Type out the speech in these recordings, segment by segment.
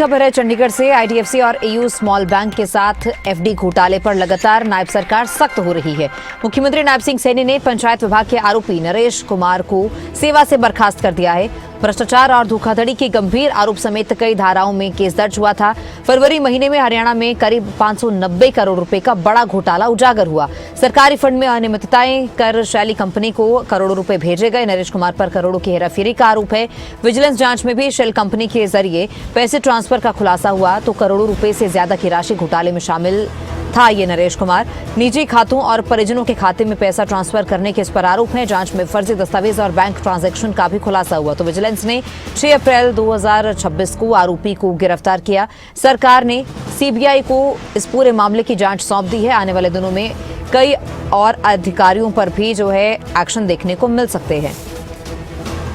खबर है चंडीगढ़ से। आईडीएफसी और एयू स्मॉल बैंक के साथ एफडी घोटाले पर लगातार नायब सरकार सख्त हो रही है। मुख्यमंत्री नायब सिंह सैनी ने पंचायत विभाग के आरोपी नरेश कुमार को सेवा से बर्खास्त कर दिया है। भ्रष्टाचार और धोखाधड़ी के गंभीर आरोप समेत कई धाराओं में केस दर्ज हुआ था। फरवरी महीने में हरियाणा में करीब 590 करोड़ रुपए का बड़ा घोटाला उजागर हुआ। सरकारी फंड में अनियमितताएं कर शैली कंपनी को करोड़ों रुपए भेजे गए। नरेश कुमार पर करोड़ों की हेराफेरी का आरोप है। विजिलेंस जांच में भी शेल कंपनी के जरिए पैसे ट्रांसफर का खुलासा हुआ तो करोड़ों रुपए से ज्यादा की राशि घोटाले में शामिल था। ये नरेश कुमार निजी खातों और परिजनों के खाते में पैसा ट्रांसफर करने के इस पर आरोप है। जांच में फर्जी दस्तावेज और बैंक ट्रांजैक्शन का भी खुलासा हुआ तो विजिलेंस ने 6 अप्रैल 2026 को आरोपी को गिरफ्तार किया। सरकार ने सीबीआई को इस पूरे मामले की जांच सौंप दी है। आने वाले दिनों में कई और अधिकारियों पर भी जो है एक्शन देखने को मिल सकते हैं।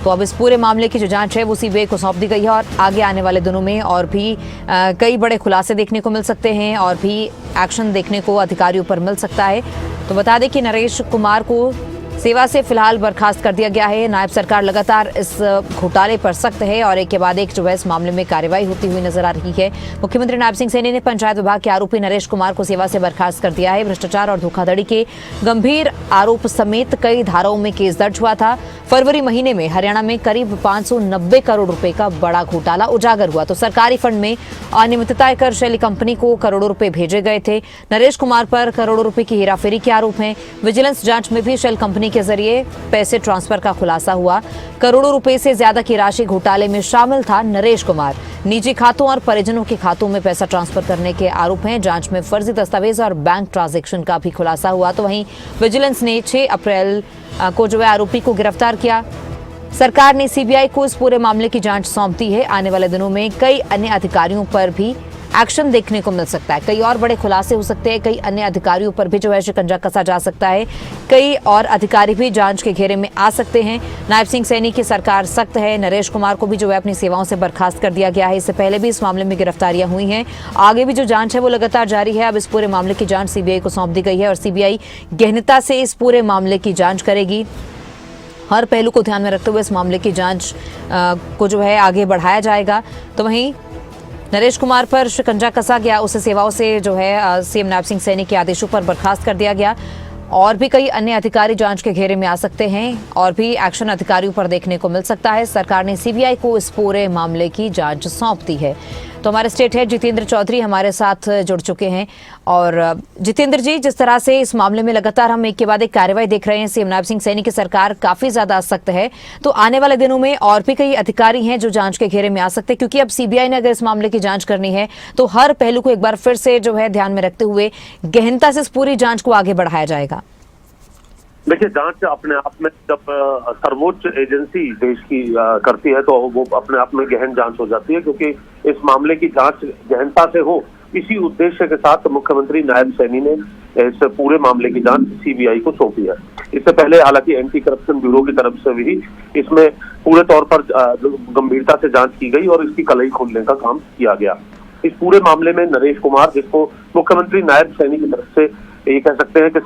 तो अब इस पूरे मामले की जो जांच है वो सीबीआई को सौंप दी गई है और आगे आने वाले दिनों में और भी कई बड़े खुलासे देखने को मिल सकते हैं और भी एक्शन देखने को अधिकारियों पर मिल सकता है। तो बता दें कि नरेश कुमार को सेवा से फिलहाल बर्खास्त कर दिया गया है। नायब सरकार लगातार इस घोटाले पर सख्त है और एक के बाद एक जो है इस मामले में कार्रवाई होती हुई नजर आ रही है। मुख्यमंत्री नायब सिंह सैनी ने पंचायत विभाग के आरोपी नरेश कुमार को सेवा से बर्खास्त कर दिया है। भ्रष्टाचार और धोखाधड़ी के गंभीर आरोप समेत कई धाराओं में केस दर्ज हुआ था। फरवरी महीने में हरियाणा में करीब 590 करोड़ रुपए का बड़ा घोटाला उजागर हुआ तो सरकारी फंड में अनियमितताएं कर शैली कंपनी को करोड़ों रुपए भेजे गए थे। नरेश कुमार पर करोड़ों रुपए की हेराफेरी के आरोप हैं। विजिलेंस जांच में भी शेल कंपनी के जरिए पैसे ट्रांसफर का खुलासा हुआ। करोड़ों रुपए से ज्यादा की राशि घोटाले में शामिल था नरेश कुमार। निजी खातों और परिजनों के खातों में पैसा ट्रांसफर करने के आरोप हैं। जांच में फर्जी दस्तावेज और बैंक ट्रांजैक्शन का भी खुलासा हुआ तो वहीं विजिलेंस ने 6 अप्रैल को जो है आरोपी को गिरफ्तार किया। सरकार ने सीबीआई को इस पूरे मामले की जांच सौंप दी है। आने वाले दिनों में कई अन्य अधिकारियों पर भी एक्शन देखने को मिल सकता है। कई और बड़े खुलासे हो सकते हैं। कई अन्य अधिकारियों पर भी जो है शिकंजा कसा जा सकता है। कई और अधिकारी भी जांच के घेरे में आ सकते हैं। नायब सिंह सैनी की सरकार सख्त है। नरेश कुमार को भी जो है अपनी सेवाओं से बर्खास्त कर दिया गया है। इससे पहले भी इस मामले में गिरफ्तारियां हुई हैं। आगे भी जो जांच है वो लगातार जारी है। अब इस पूरे मामले की जांच सीबीआई को सौंप दी गई है और सीबीआई गहनता से इस पूरे मामले की जांच करेगी। हर पहलू को ध्यान में रखते हुए इस मामले की जांच को जो है आगे बढ़ाया जाएगा। तो वहीं नरेश कुमार पर शिकंजा कसा गया, उसे सेवाओं से जो है सीएम नायब सिंह सैनी के आदेशों पर बर्खास्त कर दिया गया। और भी कई अन्य अधिकारी जांच के घेरे में आ सकते हैं और भी एक्शन अधिकारियों पर देखने को मिल सकता है। सरकार ने सीबीआई को इस पूरे मामले की जांच सौंप दी है। तो हमारे स्टेट हेड जितेंद्र चौधरी हमारे साथ जुड़ चुके हैं। और जितेंद्र जी, जिस तरह से इस मामले में लगातार हम एक के बाद एक कार्रवाई देख रहे हैं, सीएम नायब सिंह सैनी की सरकार काफी ज्यादा सख्त है, तो आने वाले दिनों में और भी कई अधिकारी हैं जो जांच के घेरे में आ सकते हैं, क्योंकि अब सीबीआई ने अगर इस मामले की जांच करनी है तो हर पहलू को एक बार फिर से जो है ध्यान में रखते हुए गहनता से इस पूरी जांच को आगे बढ़ाया जाएगा। देखिए, जांच अपने आप में जब सर्वोच्च एजेंसी देश की करती है तो वो अपने आप में गहन जांच हो जाती है, क्योंकि इस मामले की जांच गहनता से हो, इसी उद्देश्य के साथ मुख्यमंत्री नायब सैनी ने इस पूरे मामले की जांच सीबीआई को सौंपी है। इससे पहले हालांकि एंटी करप्शन ब्यूरो की तरफ से भी इसमें पूरे तौर पर गंभीरता से जांच की गई और इसकी कलई खोलने का काम किया गया। इस पूरे मामले में नरेश कुमार, जिसको मुख्यमंत्री नायब सैनी की तरफ से ये कह सकते हैं कि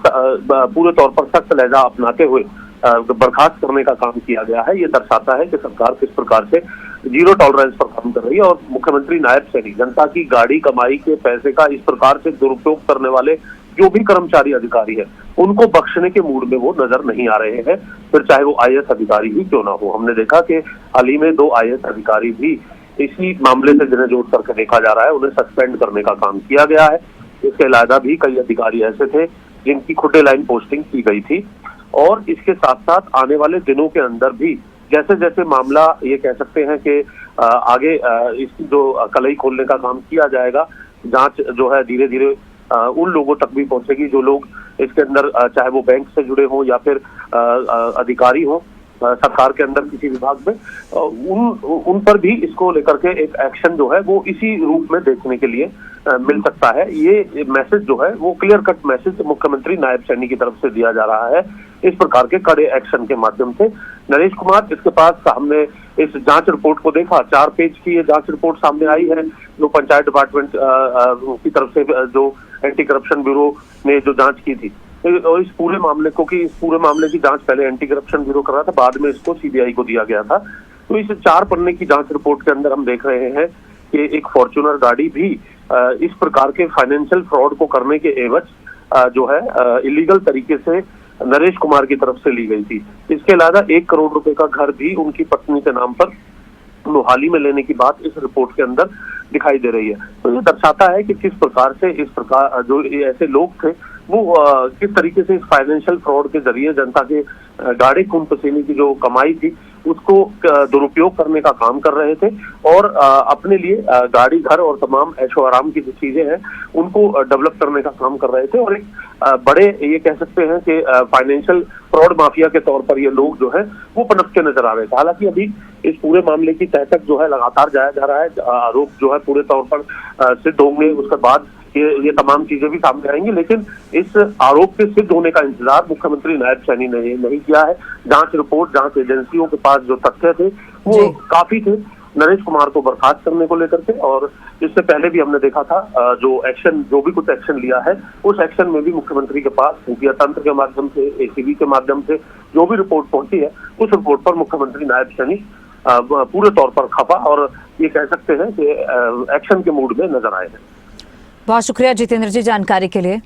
पूरे तौर पर सख्त लहजा अपनाते हुए बर्खास्त करने का काम किया गया है, ये दर्शाता है कि सरकार किस प्रकार से जीरो टॉलरेंस पर काम कर रही है। और मुख्यमंत्री नायब सैनी जनता की गाड़ी कमाई के पैसे का इस प्रकार से दुरुपयोग करने वाले जो भी कर्मचारी अधिकारी है उनको बख्शने के मूड में वो नजर नहीं आ रहे हैं, फिर चाहे वो आईएएस अधिकारी ही क्यों ना हो। हमने देखा कि हाल ही में 2 आईएएस अधिकारी भी इसी मामले से जिन्हें जोड़ करके देखा जा रहा है, उन्हें सस्पेंड करने का काम किया गया है। इसके अलावा भी कई अधिकारी ऐसे थे जिनकी खुदे लाइन पोस्टिंग की गई थी। और इसके साथ साथ आने वाले दिनों के अंदर भी जैसे जैसे मामला ये कह सकते हैं कि आगे इसकी जो कलई खोलने का काम किया जाएगा, जांच जो है धीरे धीरे उन लोगों तक भी पहुंचेगी जो लोग इसके अंदर, चाहे वो बैंक से जुड़े हों या फिर अधिकारी हों सरकार के अंदर किसी विभाग में, उन पर भी इसको लेकर के एक एक्शन जो है वो इसी रूप में देखने के लिए मिल सकता है। ये मैसेज जो है वो क्लियर कट मैसेज मुख्यमंत्री नायब सैनी की तरफ से दिया जा रहा है इस प्रकार के कड़े एक्शन के माध्यम से। नरेश कुमार, इसके पास हमने इस जांच रिपोर्ट को देखा, 4 पेज की ये जांच रिपोर्ट सामने आई है जो पंचायत डिपार्टमेंट की तरफ से जो एंटी करप्शन ब्यूरो ने जो जांच की थी। और इस पूरे मामले को, कि इस पूरे मामले की जांच पहले एंटी करप्शन ब्यूरो कर रहा था, बाद में इसको सीबीआई को दिया गया था। तो इस 4 पन्ने की जांच रिपोर्ट के अंदर हम देख रहे हैं कि एक फॉर्च्यूनर गाड़ी भी इस प्रकार के फाइनेंशियल फ्रॉड को करने के एवज जो है इलीगल तरीके से नरेश कुमार की तरफ से ली गई थी। इसके अलावा 1 करोड़ रुपए का घर भी उनकी पत्नी के नाम पर मोहाली में लेने की बात इस रिपोर्ट के अंदर दिखाई दे रही है। तो ये दर्शाता है कि किस प्रकार से इस प्रकार जो ऐसे लोग थे वो किस तरीके से इस फाइनेंशियल फ्रॉड के जरिए जनता के गाढ़े खून पसीने की जो कमाई थी उसको दुरुपयोग करने का काम कर रहे थे और अपने लिए गाड़ी, घर और तमाम ऐशो आराम की जो चीजें हैं उनको डेवलप करने का काम कर रहे थे। और एक बड़े ये कह सकते हैं कि फाइनेंशियल फ्रॉड माफिया के तौर पर ये लोग जो है वो पनपते नजर आ रहे थे। हालांकि अभी इस पूरे मामले की तह तक जो है लगातार जाया जा रहा है, आरोप जो है पूरे तौर पर सिद्ध होंगे, उसके बाद ये तमाम चीजें भी सामने आएंगी। लेकिन इस आरोप के सिद्ध होने का इंतजार मुख्यमंत्री नायब सैनी ने नहीं किया है। जांच रिपोर्ट, जांच एजेंसियों के पास जो तथ्य थे वो काफी थे नरेश कुमार को बर्खास्त करने को लेकर के। और इससे पहले भी हमने देखा था जो भी कुछ एक्शन लिया है उस एक्शन में भी मुख्यमंत्री के पास खुफिया तंत्र के माध्यम से, एसीबी के माध्यम से जो भी रिपोर्ट पहुंची है उस रिपोर्ट पर मुख्यमंत्री नायब सैनी पूरे तौर पर खपा और ये कह सकते हैं कि एक्शन के मूड में नजर आए हैं। बहुत शुक्रिया जितेंद्र जी जानकारी के लिए।